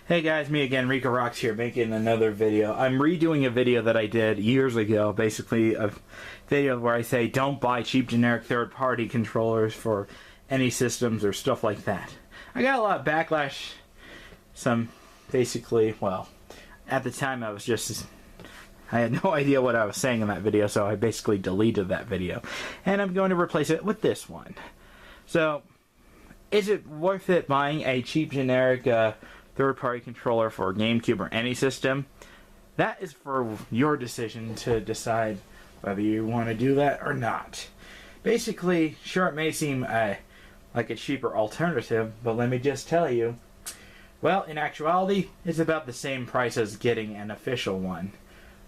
Hey guys, me again, Rico Rocks here, making another video. I'm redoing a video that I did years ago, basically a video where I say don't buy cheap generic third-party controllers for any systems or stuff like that. I got a lot of backlash, well, at the time I had no idea what I was saying in that video, so I basically deleted that video. And I'm going to replace it with this one. So, is it worth it buying a cheap generic third-party controller for Gamecube or any system? That is for your decision to decide whether you want to do that or not. Basically, sure, it may seem like a cheaper alternative, but let me just tell you, well, in actuality, it's about the same price as getting an official one.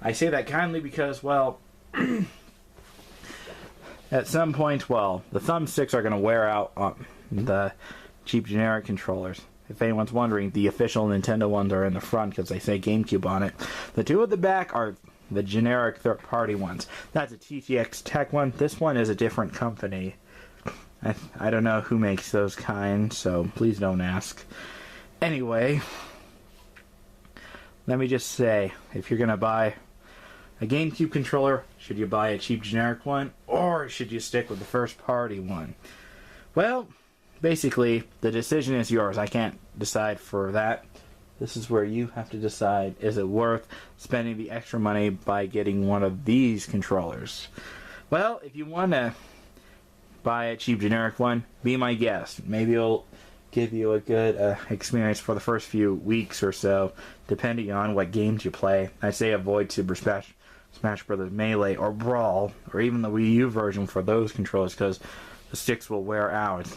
I say that kindly because, well, at some point, well, the thumbsticks are going to wear out on the cheap generic controllers. If anyone's wondering, the official Nintendo ones are in the front because they say GameCube on it. The two at the back are the generic third-party ones. That's a TJ'sTech one. This one is a different company. I don't know who makes those kinds, so please don't ask. Anyway, let me just say, if you're going to buy a GameCube controller, should you buy a cheap generic one, or should you stick with the first-party one? Well, basically, the decision is yours. I can't decide for that. This is where you have to decide, is it worth spending the extra money by getting one of these controllers? Well, if you want to buy a cheap generic one, be my guest. Maybe it'll give you a good experience for the first few weeks or so, depending on what games you play. I say avoid Super Smash Bros. Melee or Brawl, or even the Wii U version for those controllers, because the sticks will wear out.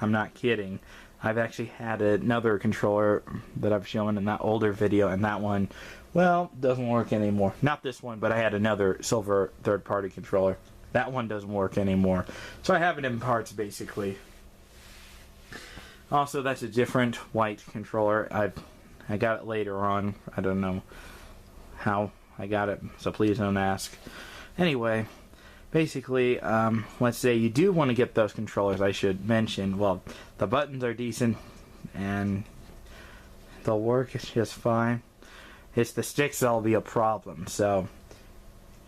I'm not kidding. I've actually had another controller that I've shown in that older video, and that one, well, doesn't work anymore. Not this one, but I had another silver third-party controller. That one doesn't work anymore. So I have it in parts, basically. Also, that's a different white controller. I got it later on. I don't know how I got it, so please don't ask. Anyway, basically, let's say you do want to get those controllers. I should mention, well, the buttons are decent, and they'll work just fine. It's the sticks that'll be a problem. So,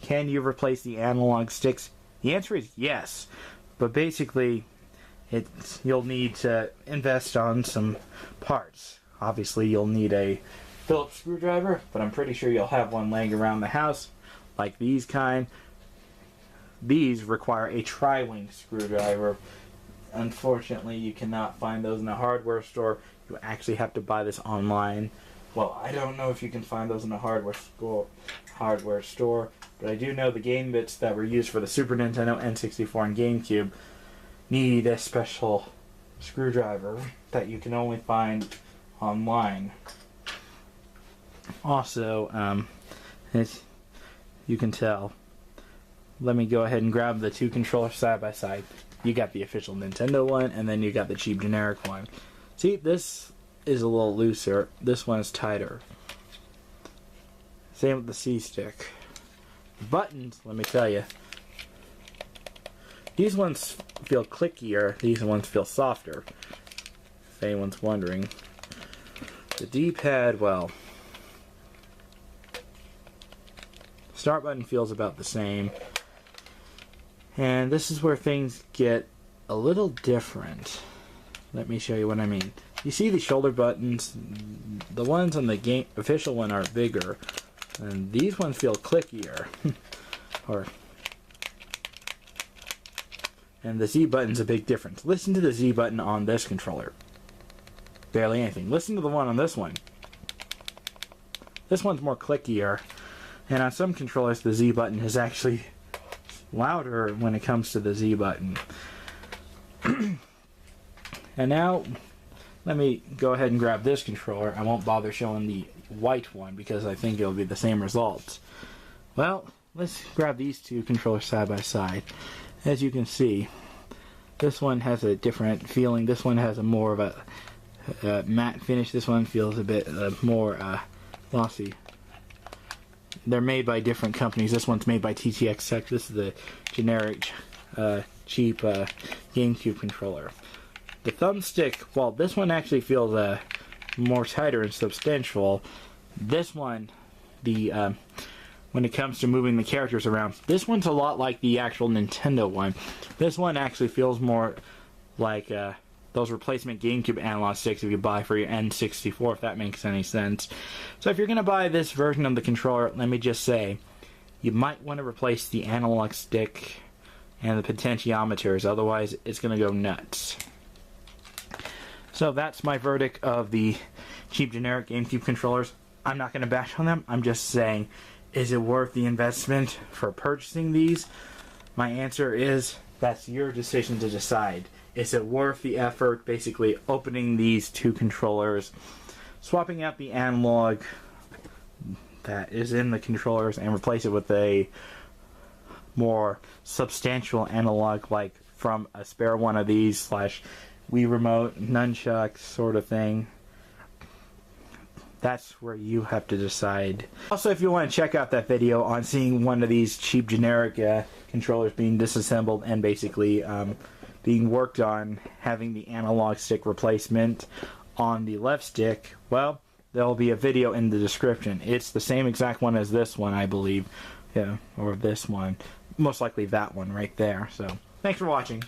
can you replace the analog sticks? The answer is yes, but basically, you'll need to invest on some parts. Obviously, you'll need a Phillips screwdriver, but I'm pretty sure you'll have one laying around the house, like these kind. These require a tri-wing screwdriver. Unfortunately, you cannot find those in a hardware store. You actually have to buy this online. Well, I don't know if you can find those in a hardware store, but I do know the game bits that were used for the Super Nintendo, N64, and GameCube need a special screwdriver that you can only find online. Also, as you can tell, let me go ahead and grab the two controllers side by side. You got the official Nintendo one, and then you got the cheap generic one. See, this is a little looser. This one is tighter. Same with the C-stick. Buttons, let me tell you, these ones feel clickier. These ones feel softer, if anyone's wondering. The D-pad, well, start button feels about the same. And this is where things get a little different. Let me show you what I mean. You see the shoulder buttons? The ones on the official one are bigger, and these ones feel clickier. And the Z button's a big difference. Listen to the Z button on this controller. Barely anything. Listen to the one on this one. This one's more clickier. And on some controllers, the Z button is actually louder when it comes to the Z button. And now, let me go ahead and grab this controller. I won't bother showing the white one because I think it'll be the same results. Well, let's grab these two controllers side by side. As you can see, this one has a different feeling. This one has a more of a matte finish. This one feels a bit more glossy. They're made by different companies. This one's made by TJ'sTech. This is the generic, cheap GameCube controller. The thumbstick, well, this one actually feels more tighter and substantial. This one, when it comes to moving the characters around, this one's a lot like the actual Nintendo one. This one actually feels more like those replacement GameCube analog sticks if you buy for your N64, if that makes any sense. So if you're going to buy this version of the controller, let me just say, you might want to replace the analog stick and the potentiometers, otherwise it's going to go nuts. So that's my verdict of the cheap generic GameCube controllers. I'm not going to bash on them, I'm just saying, is it worth the investment for purchasing these? My answer is, that's your decision to decide. Is it worth the effort, basically opening these two controllers, swapping out the analog that is in the controllers and replace it with a more substantial analog, like from a spare one of these / Wii remote, nunchuck sort of thing? That's where you have to decide. Also, if you want to check out that video on seeing one of these cheap generic controllers being disassembled and basically being worked on, having the analog stick replacement on the left stick, well, there'll be a video in the description. It's the same exact one as this one, I believe. Yeah, or this one. Most likely that one right there. So, thanks for watching.